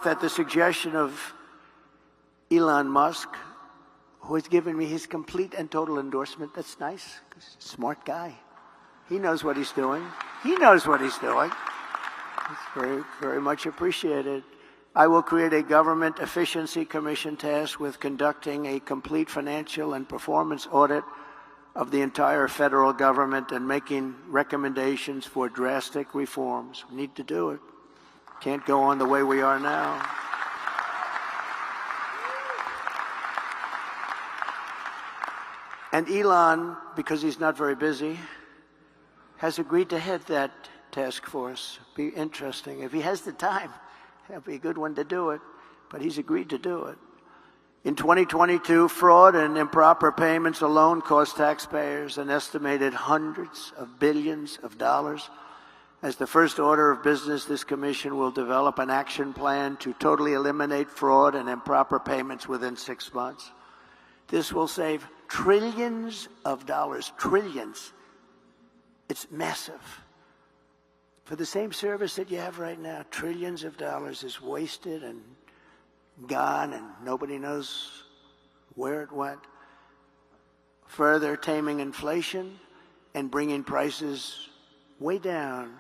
That the suggestion of Elon Musk, who has given me his complete and total endorsement, that's nice, 'cause he's a smart guy. He knows what he's doing. He knows what he's doing. It's very, very much appreciated. I will create a government efficiency commission tasked with conducting a complete financial and performance audit of the entire federal government and making recommendations for drastic reforms. We need to do it. Can't go on the way we are now. And Elon, because he's not very busy, has agreed to head that task force. Be interesting. If he has the time, that'd be a good one to do it, but he's agreed to do it. In 2022, fraud and improper payments alone cost taxpayers an estimated hundreds of billions of dollars. As the first order of business, this commission will develop an action plan to totally eliminate fraud and improper payments within 6 months. This will save trillions of dollars, trillions. It's massive. For the same service that you have right now, trillions of dollars is wasted and gone, and nobody knows where it went. Further taming inflation and bringing prices way down.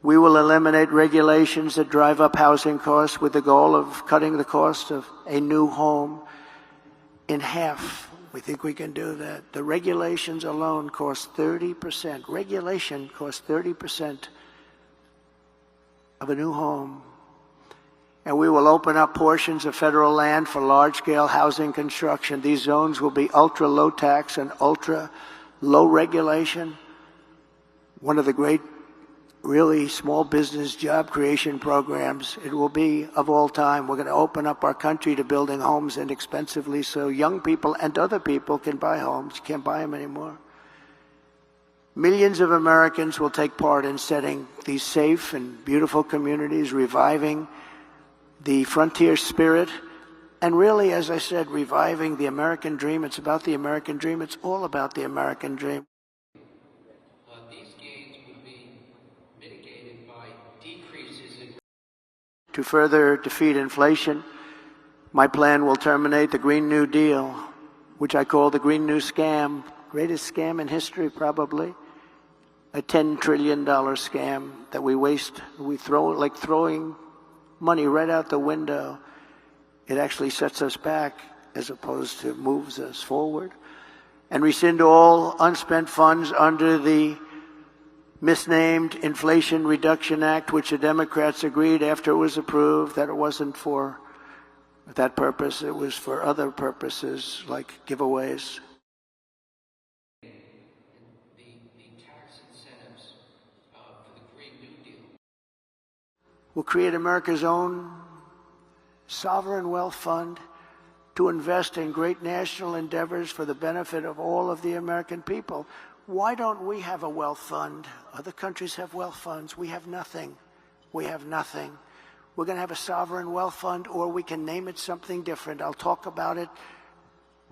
We will eliminate regulations that drive up housing costs with the goal of cutting the cost of a new home in half. We think we can do that. The regulations alone cost 30%. Regulation costs 30% of a new home. And we will open up portions of federal land for large-scale housing construction. These zones will be ultra-low tax and ultra-low regulation. One of the great really small business job creation programs it will be of all time. We're going to open up our country to building homes inexpensively so young people and other people can buy homes. You can't buy them anymore. Millions of Americans will take part in setting these safe and beautiful communities, reviving the frontier spirit, and really, as I said, reviving the American dream. It's about the American dream. It's all about the American dream. To further defeat inflation, my plan will terminate the Green New Deal, which I call the Green New Scam, greatest scam in history probably, a $10 trillion scam that we waste. We throw like throwing money right out the window. It actually sets us back as opposed to moves us forward. And rescind all unspent funds under the misnamed Inflation Reduction Act, which the Democrats agreed after it was approved that it wasn't for that purpose, it was for other purposes like giveaways. The tax incentives for the Green New Deal. We'll create America's own sovereign wealth fund to invest in great national endeavors for the benefit of all of the American people. Why don't we have a wealth fund? Other countries have wealth funds. We have nothing. We have nothing. We're going to have a sovereign wealth fund, or we can name it something different. I'll talk about it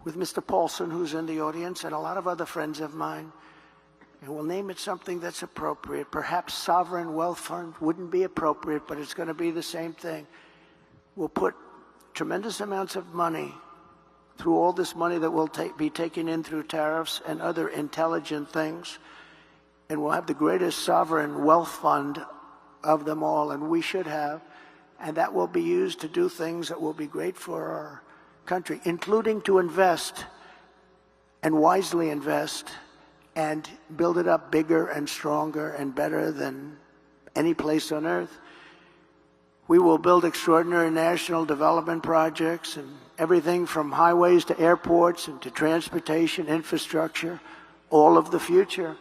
with Mr. Paulson, who's in the audience, and a lot of other friends of mine. And we'll name it something that's appropriate. Perhaps sovereign wealth fund wouldn't be appropriate, but it's going to be the same thing. We'll put tremendous amounts of money through all this money that will be taken in through tariffs and other intelligent things. And we'll have the greatest sovereign wealth fund of them all, and we should have. And that will be used to do things that will be great for our country, including to invest and wisely invest and build it up bigger and stronger and better than any place on earth. We will build extraordinary national development projects and everything from highways to airports and to transportation, infrastructure, all of the future.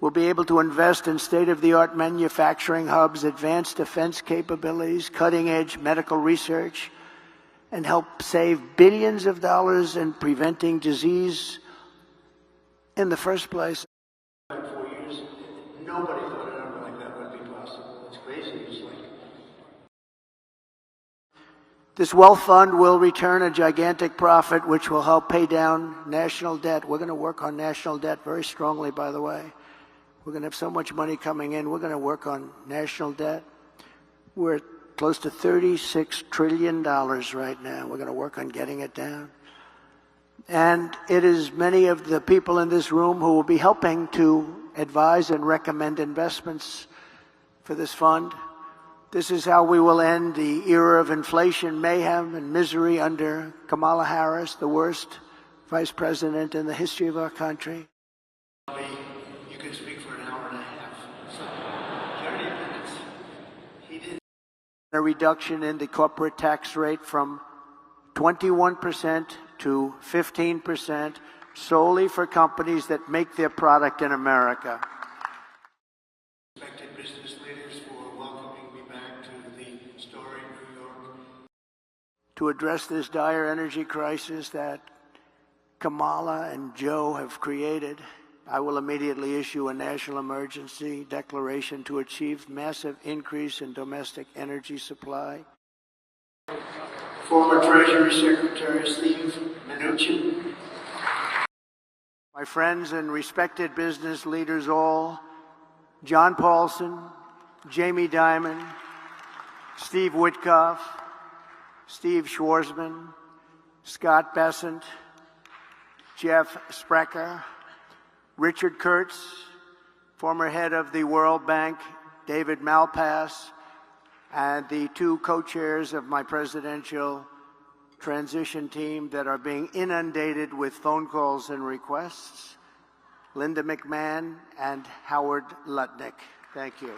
We'll be able to invest in state-of-the-art manufacturing hubs, advanced defense capabilities, cutting-edge medical research, and help save billions of dollars in preventing disease in the first place. In 4 years, nobody thought a number like that would be possible. It's crazy. It's like This wealth fund will return a gigantic profit, which will help pay down national debt. We're going to work on national debt very strongly, by the way. We're going to have so much money coming in. We're going to work on national debt. We're at close to $36 trillion right now. We're going to work on getting it down. And it is many of the people in this room who will be helping to advise and recommend investments for this fund. This is how we will end the era of inflation, mayhem, and misery under Kamala Harris, the worst vice president in the history of our country. You can speak for an hour and a half. So, 30 minutes. He did A reduction in the corporate tax rate from 21% to 15% solely for companies that make their product in America. respected business leaders for welcoming me back to the story New York. To address this dire energy crisis that Kamala and Joe have created, I will immediately issue a national emergency declaration to achieve massive increase in domestic energy supply. Former Treasury Secretary Steve Mnuchin. My friends and respected business leaders all, John Paulson, Jamie Dimon, Steve Witkoff, Steve Schwarzman, Scott Bessent, Jeff Sprecher, Richard Kurtz, former head of the World Bank, David Malpass, and the two co-chairs of my presidential transition team that are being inundated with phone calls and requests, Linda McMahon and Howard Lutnick. Thank you.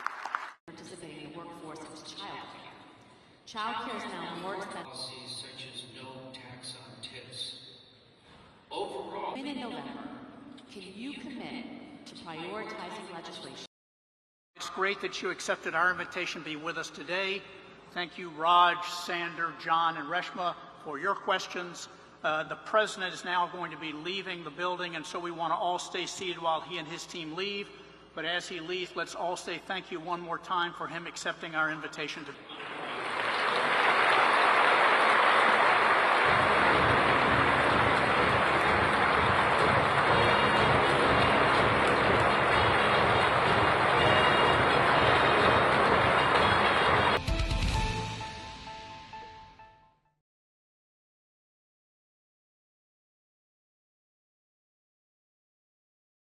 Participating in the workforce is childcare. Childcare is now more expensive. Policies such as no tax on tips. Overall, In November, can you commit to prioritizing legislation? It's great that you accepted our invitation to be with us today. Thank you, Raj, Sander, John, and Reshma, for your questions. The president is now going to be leaving the building, and so we want to all stay seated while he and his team leave. But as he leaves, let's all say thank you one more time for him accepting our invitation to.